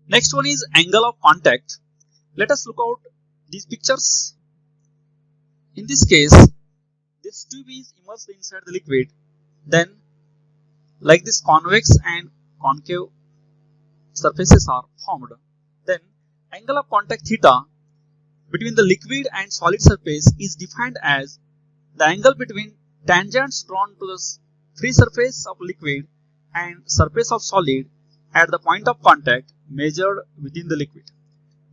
Next one is angle of contact. Let us look out these pictures. In this case, this tube is immersed inside the liquid. Then, like this, convex and concave surfaces are formed. Then, angle of contact theta between the liquid and solid surface is defined as the angle between tangents drawn to the free surface of liquid and surface of solid at the point of contact measured within the liquid.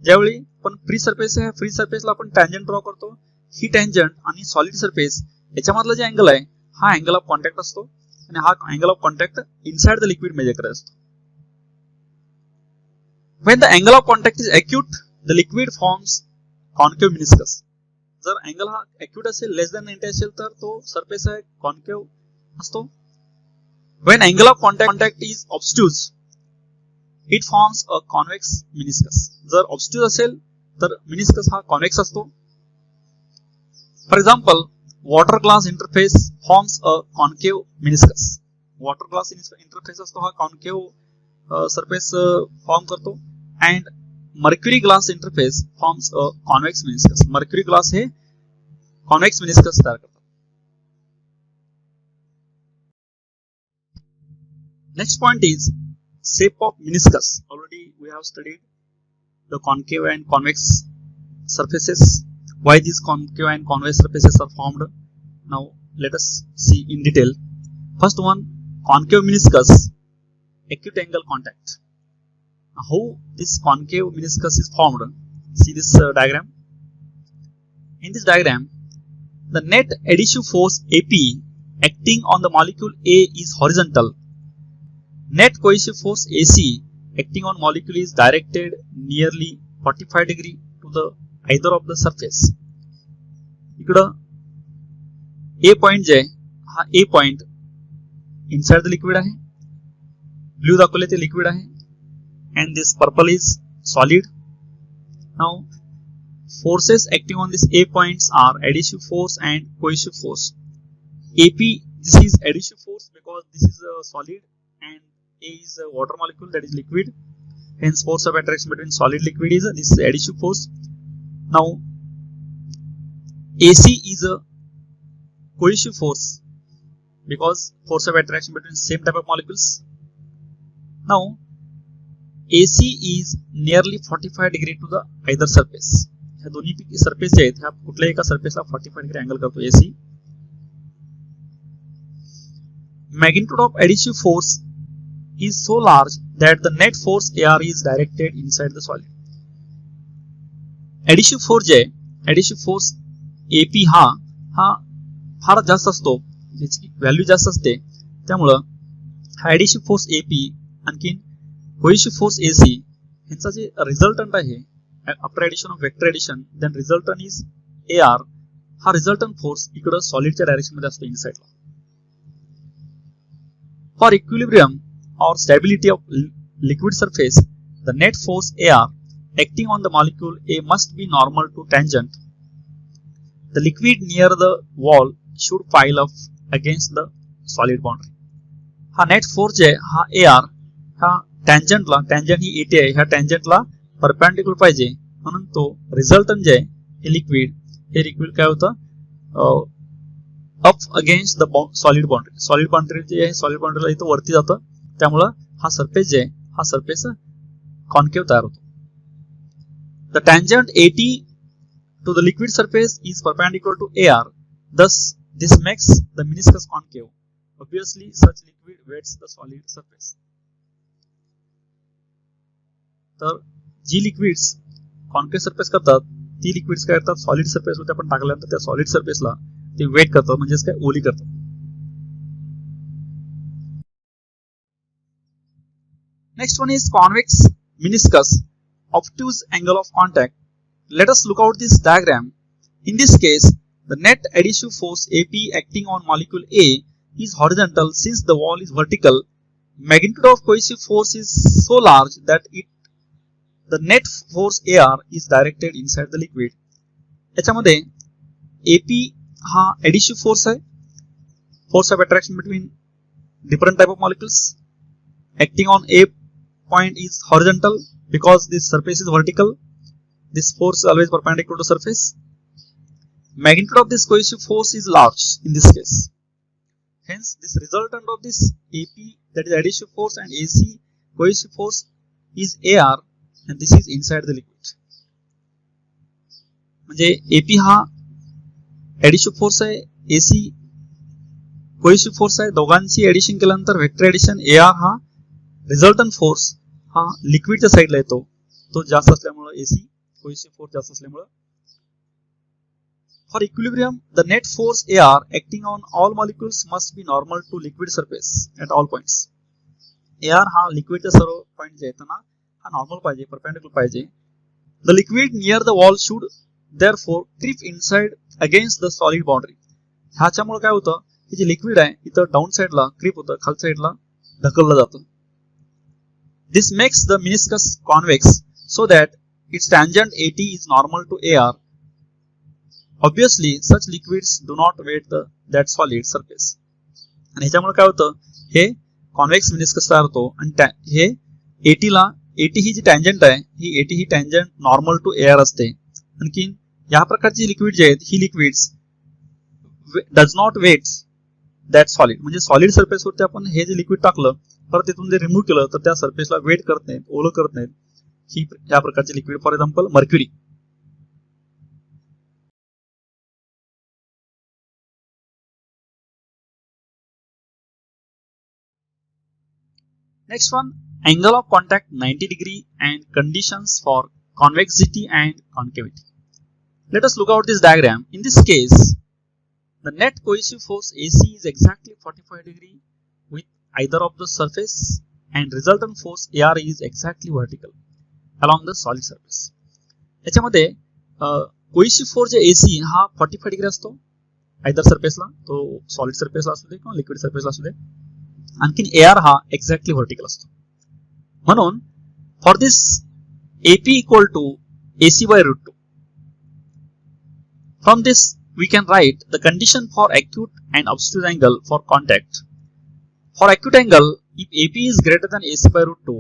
ज्यावेळी आपण free surface आहे, free सरफेसला आपण tangent draw करतो. ही tangent आणि solid surface याच्यामधला जे अँगल आहे हा अँगल ऑफ कॉन्टॅक्ट असतो आणि हा angle of contact inside the liquid measure करत असतो. When the angle of contact is acute, the liquid forms concave meniscus. जर अँगल हा acute असेल, लेस दॅन 90 असेल तर तो सरफेस आहे कॉन्केव असतो. When angle of contact is obtuse, it forms a convex meniscus. जर obtuse असेल तर meniscus हा convex असतो. For example, water glass interface forms a concave meniscus. Water glass interface असतो हा concave surface form करतो. And mercury glass interface forms a convex meniscus. Mercury glass hey convex meniscus तयार करतात. Next point is shape of meniscus. Already we have studied the concave and convex surfaces. Why these concave and convex surfaces are formed. Now let us see in detail. First one, concave meniscus, acute angle contact. How this concave meniscus is formed? See this diagram. In this diagram, the net adhesive force AP acting on the molecule A is horizontal. Net cohesive force AC acting on molecule is directed nearly 45 degree to the either of the surface. इकडं A point जे हा A point inside the liquid आहे. Blue दाखवले ते liquid आहे. And this purple is solid. Now forces acting on these A points are adhesive force and cohesive force. AP, this is adhesive force because this is a solid and A is a water molecule, that is liquid. Hence force of attraction between solid liquid is this is adhesive force. Now AC is a cohesive force because force of attraction between same type of molecules. Now AC is nearly 45 degree to the either surface. ह्या दोन्ही surface जे आहेत ह्या कुठल्याही एका सरफेसला 45 degree angle करतो AC. Magnitude of adhesive force is so large that the net force AR is directed inside the solid. Adhesive force J adhesive force AP हा फार जास्त असतो, ज्याची व्हॅल्यू जास्त असते. त्यामुळं हा adhesive force AP आणखीन cohesive force AC यांचा जे रिझल्टंट आहे after addition of vector addition then resultant is AR. हा रिझल्टंट फोर्स इकडं सॉलिडच्या डायरेक्शन मध्ये असतो इनसाइडला. फॉर इक्विलिब्रियम और stability of liquid surface the net force AR acting on the molecule A must be normal to tangent. The liquid near the wall should pile up against the solid boundary. हा net force जे हा AR हा टँजंटला, tangent he AT आहे, ह्या टँजंटला perpendicular पाहिजे. म्हणून तो resultant जे हे liquid काय होतं up against the solid boundary. Solid boundary जे आहे सॉलिड बाउंड्रीला इथं वरती जातं. त्यामुळं हा सरफेस जे आहे हा सरफेस कॉन्केव्ह तयार होतो. The tangent AT to the liquid surface is perpendicular to AR. Thus, this makes the meniscus concave. Obviously, such liquid wets the solid surface. तर जी लिक्विड्स कॉन्केव्ह सरफेस करतात ती लिक्विड्स काय करतात solid surface होते आपण टाकल्यानंतर त्या सॉलिड सरफेसला ते वेट करतात, म्हणजेच काय ओली करतात. Next one is convex meniscus, obtuse angle of contact. Let us look out this diagram. In this case, the net adhesive force AP acting on molecule A is horizontal since the wall is vertical. Magnitude of cohesive force is so large that the net force AR is directed inside the liquid. याच्यामध्ये AP हा adhesive force आहे, force of attraction between different type of molecules acting on A point is horizontal because this surface is vertical. This force is always perpendicular to surface. Magnitude of this cohesive force is large in this case. Hence, this resultant of this AP, that is adhesive force, and AC cohesive force is AR, and this is inside the liquid. म्हणजे AP हा adhesive force आहे, AC cohesive force आहे. दोघांची addition केल्यानंतर vector addition AR हा resultant force हा लिक्विडच्या साईडला येतो. तो जास्त असल्यामुळे AC cohesive force जास्त असल्यामुळे. For equilibrium, the net force AR acting on all molecules must be normal to liquid surface at all points. AR हा लिक्विडच्या सर्व पॉइंट जे आहेत ना हा नॉर्मल पाहिजे, परपेंडिकुलर पाहिजे. The liquid near the wall should therefore creep inside against the solid boundary. ह्याच्यामुळे काय होतं की जे लिक्विड आहे इथं डाऊन साइडला क्रीप होतं, खाल साइडला ढकललं जातं. This makes the meniscus convex so that its tangent AT is normal to AR. Obviously, such liquids do not weight that solid surface. आणि ह्याच्यामुळे काय होतं, हे कॉन्व्हेक्स मिनिस्कस तयार होतो आणि हे AT ही जी टँजंट आहे, ही AT ही टँजंट नॉर्मल टू एअर असते. आणखी या प्रकारची लिक्विड जे आहेत, ही liquids does not wet that solid. म्हणजे सॉलिड सरफेसवरती आपण हे जे लिक्विड टाकलं, परत तिथून जे रिमूव्ह केलं तर त्या सरफेसला वेट करत नाहीत, ओलं करत नाहीत. ही या प्रकारची liquid, for example mercury. Next one, angle of contact 90 degree and conditions for convexity and concavity. Let us look out this diagram. In this case, the net cohesive force AC is exactly 45 degree with either of the surface, and resultant force AR is exactly vertical along the solid surface. याच्यामध्ये cohesive force जे AC हा 45 degree असतो either surfaceला, तो solid surfaceला असू दे किंवा liquid surfaceला असू दे. आणखीन AR हा exactly vertical असतो. म्हणून for this AP equal to AC by root 2. From this we can write the condition for acute and obtuse angle for contact. For acute angle, if AP is greater than AC by root 2,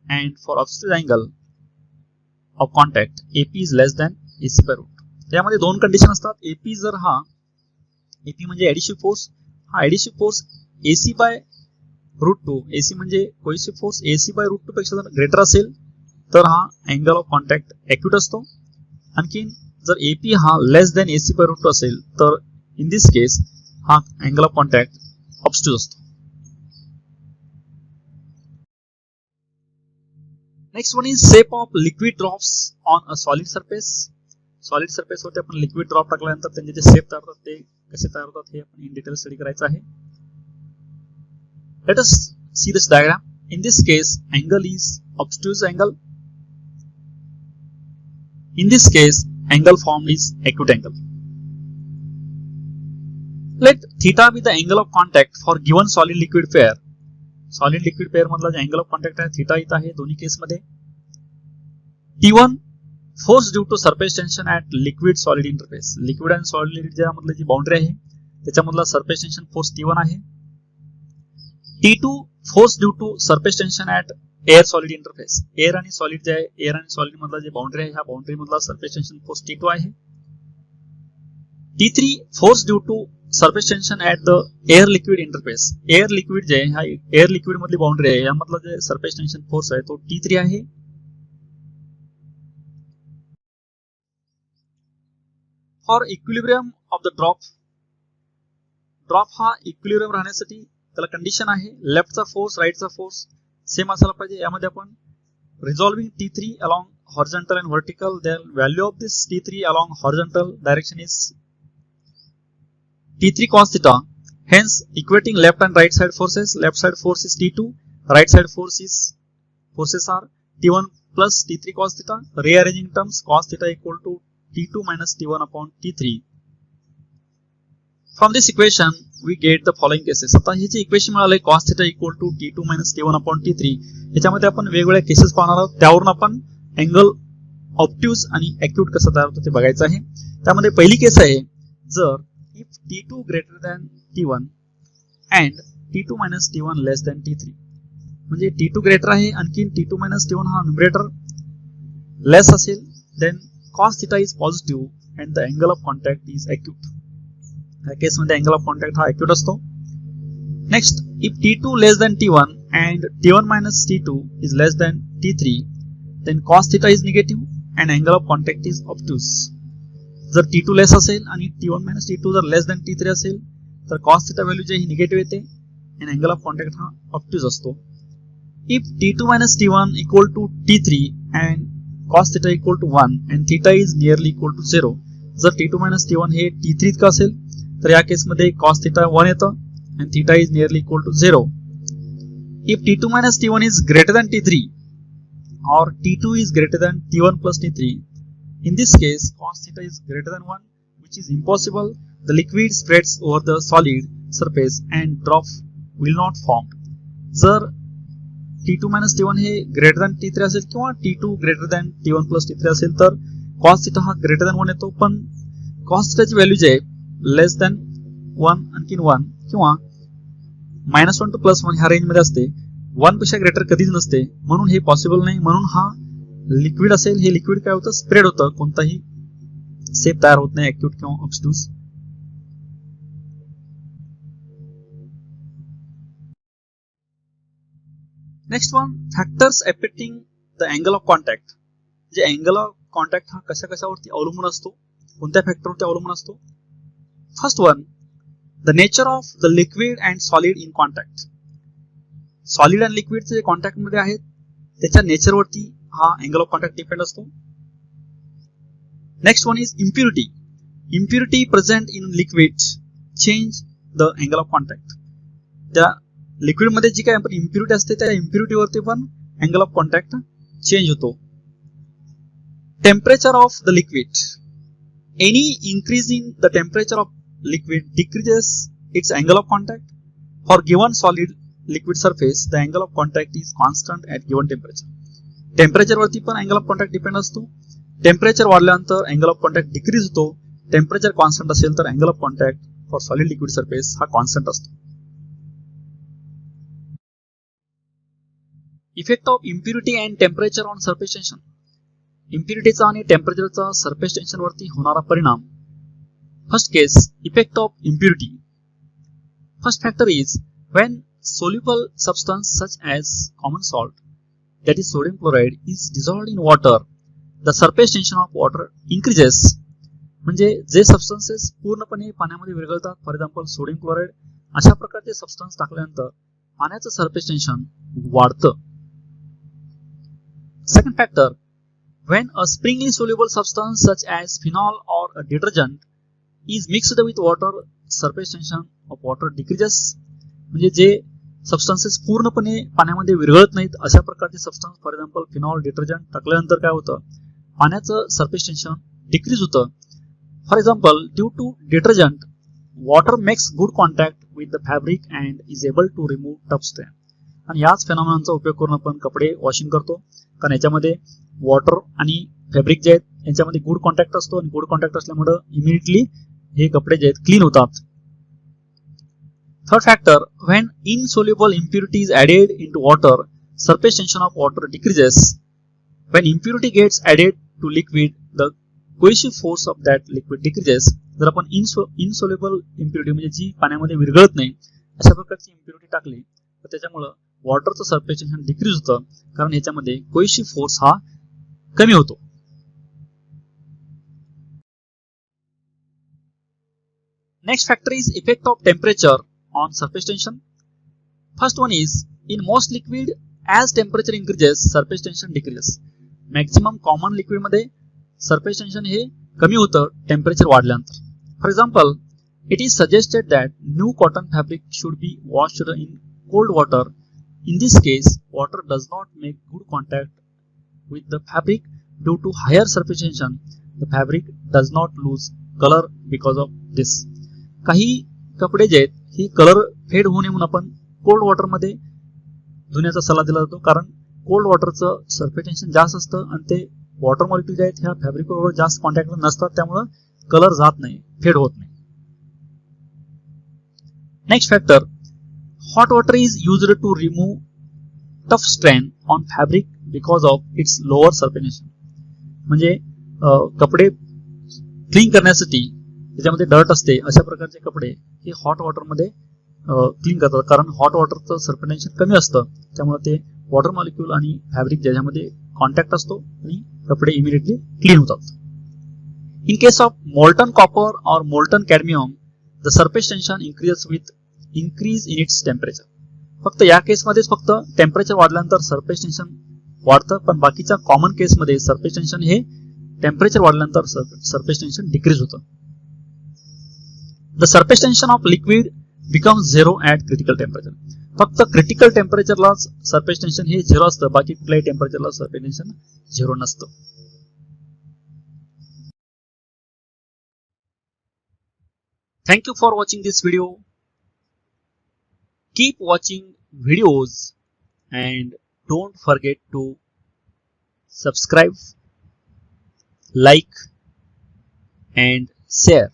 and for obtuse angle of contact, AP is less than AC by root 2. यामध्ये दोन condition असतात. AP जर हा AP म्हणजे adhesive force, हा adhesive force AC by root 2, AC म्हणजे cohesive force AC by root 2 पेक्षा जर ग्रेटर असेल तर हा अँगल ऑफ कॉन्टॅक्ट ॲक्यूट असतो. आणखी जर AP हा less than AC by root 2 असेल तर इन दिस केस हा अँगल ऑफ कॉन्टॅक्ट ऑब्स्ट्यूज असतो. Next one is shape of liquid drops on a solid surface. Solid सरफेसवरती आपण लिक्विड ड्रॉप टाकल्यानंतर त्यांचे जे शेप तयार होतात ते कसे तयार होतात हे आपण इन डिटेल स्टडी करायचं आहे. Let us see this diagram. In this case, angle is obtuse angle. In this case, angle formed is acute angle. Let theta be the angle of contact for given solid liquid pair. Solid liquid pair मधला जो angle of contact आहे theta इथं आहे दोन्ही case मध्ये. T1 force due to surface tension at liquid solid interface. Liquid and solid ज्या मधली जी boundary आहे त्याच्यामधला surface tension force T1 आहे. T2 force due to surface tension at air solid interface. Air आणि सॉलिड जे आहे, air आणि solid मधला जे boundary आहे ह्या बाउंड्री मधला surface tension force T2 आहे. T3 force due to surface tension at the air liquid interface. Air liquid जे आहे हा एअर लिक्विड मधली बाउंड्री आहे यामधला जे surface tension force आहे तो T3 आहे. For equilibrium of the drop हा इक्विलिब्रियम राहण्यासाठी त्याला कंडिशन आहे लेफ्टचा फोर्स राईटचा फोर्स सेम असायला पाहिजे. यामध्ये आपण रिझॉल्विंग T3 along horizontal and vertical, the value of this T3 along horizontal direction is T3 cos theta. Hence equating left and right side forces, left side force is T2, right side forces are T1 plus T3 cos theta. Rearranging terms, cos theta equal to T2 minus T1 upon T3. From this equation we get the following cases. आता हे जे equation मिळाले cos theta equal to T2 minus T1 upon T3, याच्यामध्ये आपण वेगवेगळ्या cases पाहणार आहोत. त्यावरून आपण angle obtuse आणि ॲक्यूट कसं तयार होतं ते बघायचं आहे. त्यामध्ये पहिली केस आहे जर if T2 greater than T1 and T2 minus T1 less than T3. म्हणजे T2 ग्रेटर आहे, आणखी T2 मायनस T1 हा न्यूमरेटर लेस असेल, then cos theta is positive and the angle of contact is acute. या केसमध्ये angle of contact हा acute असतो. Next, if T2 less than T1 and T1 minus T2 is less than T3, then cos theta is negative and angle of contact is obtuse. जर T2 less असेल आणि T1 minus T2 जर less than T3 असेल तर cos theta value जी ही negative येते आणि angle of contact हा obtuse असतो. If T2 minus T1 equal to T3 and cos theta equal to 1 and theta is nearly equal to 0, जर T2 minus T1 हे T3 इतकं असेल तर या केसमध्ये cos theta 1 येतं and theta is nearly equal to 0. If T2 minus T1 is greater than T3 or T2 is greater than T1 plus T3, in this case cos theta is greater than 1, which is impossible. The liquid spreads over the solid surface and drop will not form. जर T2 minus T1 हे greater than T3 असेल किंवा T2 greater than T1 plus T3 असेल तर cos theta हा greater than 1 येतो, पण cos theta ची value जी आहे लेस दॅन 1 आणखीन 1 किंवा -1 to +1 ह्या रेंज मध्ये असते. 1 पेक्षा ग्रेटर कधीच नसते, म्हणून हे पॉसिबल नाही. म्हणून हा लिक्विड असेल, हे लिक्विड काय होतं, स्प्रेड होतं, कोणताही सेप तयार होत नाही ऍक्यूट किंवा obtuse. Next one, factors affecting the angle of contact. जे अँगल ऑफ कॉन्टॅक्ट हा कशा कशावरती अवलंबून असतो, कोणत्या फॅक्टरवरती अवलंबून असतो. First one, the nature of the liquid and solid in contact. Solid आणि लिक्विडचे जे कॉन्टॅक्ट मध्ये आहेत त्याच्या नेचरवरती हा अँगल ऑफ कॉन्टॅक्ट डिपेंड असतो. Next one is impurity. Impurity present in liquid change the angle of contact. त्या लिक्विड मध्ये जी काही आपण इम्प्युरिटी असते त्या इम्प्युरिटीवरती पण अँगल ऑफ कॉन्टॅक्ट चेंज होतो. Temperature of the liquid. Any increase in the temperature of liquid decreases its angle of contact. For given solid liquid surface, the angle of contact is constant at given temperature. Temperature वरती पण angle of contact depend असतो. Temperature वाढल्यानंतर angle of contact decrease होतो. Temperature constant असेल तर angle of contact for solid liquid surface हा constant असतो. Effect of impurity and temperature on surface tension. इम्प्युरिटीचा आणि टेम्परेचरचा सरफेस टेन्शन वरती होणारा परिणाम. First case, effect of impurity. First factor is when soluble substance such as common salt, that is sodium chloride, is dissolved in water, the surface tension of water increases. म्हणजे जे substances पूर्णपणे पाण्यामध्ये विरघळतात, for example sodium chloride, अशा प्रकारचे substance टाकल्यानंतर पाण्याचं surface tension वाढतं. Second factor, when a springly soluble substance such as phenol or a detergent is mixed with water, surface tension of water decreases. म्हणजे जे substances पूर्णपणे पाण्यामध्ये विरघळत नाहीत अशा प्रकारचे substance, for example phenol, detergent टाकल्यानंतर काय होतं, पाण्याचं सरफेस टेन्शन डिक्रीज होतं. For example, due to detergent water makes good contact with the fabric and is able to remove tough stain. आणि याच फेनॉमेनॉनचा उपयोग करून आपण कपडे वॉशिंग करतो, कारण याच्यामध्ये वॉटर आणि फॅब्रिक जे आहेत यांच्यामध्ये गुड कॉन्टॅक्ट असतो आणि गुड कॉन्टॅक्ट असल्यामुळे इमिडिएटली हे कपडे जे आहेत क्लीन होतात. Third factor, when insoluble impurity is added into water, surface tension of water decreases. When impurity gets added to liquid, the cohesive force of that liquid decreases. जर आपण insoluble impurity म्हणजे जी पाण्यामध्ये विरघळत नाही अशा प्रकारची इम्प्युरिटी टाकली तर त्याच्यामुळे वॉटरचं सरफेस टेन्शन डिक्रीज होतं, कारण याच्यामध्ये कोहेसिव्ह फोर्स हा कमी होतो. Next factor is effect of temperature on surface tension. First one is, in most liquid, as temperature increases, surface tension decreases. Maximum common liquid मध्ये surface tension हे कमी होतं temperature वाढल्यानंतर. For example, it is suggested that new cotton fabric should be washed in cold water. In this case, water does not make good contact with the fabric due to higher surface tension. The fabric does not lose color because of this. काही कपडे जे आहेत ही colour fade होऊ नये म्हणून आपण cold water मध्ये धुण्याचा सल्ला दिला जातो, कारण कोल्ड वॉटरचं सरफेस टेन्शन जास्त असतं आणि ते वॉटर मॉलिक्यूल जे आहेत ह्या फॅब्रिक बरोबर जास्त कॉन्टॅक्ट नसतात, त्यामुळे कलर जात नाही, फेड होत नाही. Next factor, hot water is used to remove tough strain on fabric because of its lower surface. म्हणजे कपडे क्लीन करण्यासाठी त्याच्यामध्ये डर्ट असते अशा प्रकारचे कपडे हे हॉट वॉटरमध्ये क्लीन करतात, कारण हॉट वॉटरचं सर्फेटेन्शन कमी असतं, त्यामुळे ते वॉटर मॉलिक्यूल आणि फॅब्रिक ज्याच्यामध्ये कॉन्टॅक्ट असतो आणि कपडे इमिडिएटली क्लीन होतात. In case of molten copper or molten cadmium, the surface tension increases with increase in its temperature. फक्त या केसमध्येच फक्त टेम्परेचर वाढल्यानंतर सरफेस टेन्शन वाढतं, पण बाकीच्या कॉमन केसमध्ये सरफेस टेन्शन हे टेम्परेचर वाढल्यानंतर सरफेस टेन्शन डिक्रीज होतं. The surface tension of liquid becomes zero at critical temperature. फक्त क्रिटिकल टेम्परेचरलाच सरफेस टेन्शन हे झिरो असतं, बाकी कुठल्याही टेम्परेचरला सरफेस टेन्शन झिरो नसतं. Thank you for watching this video. Keep watching videos and don't forget to subscribe, like and share.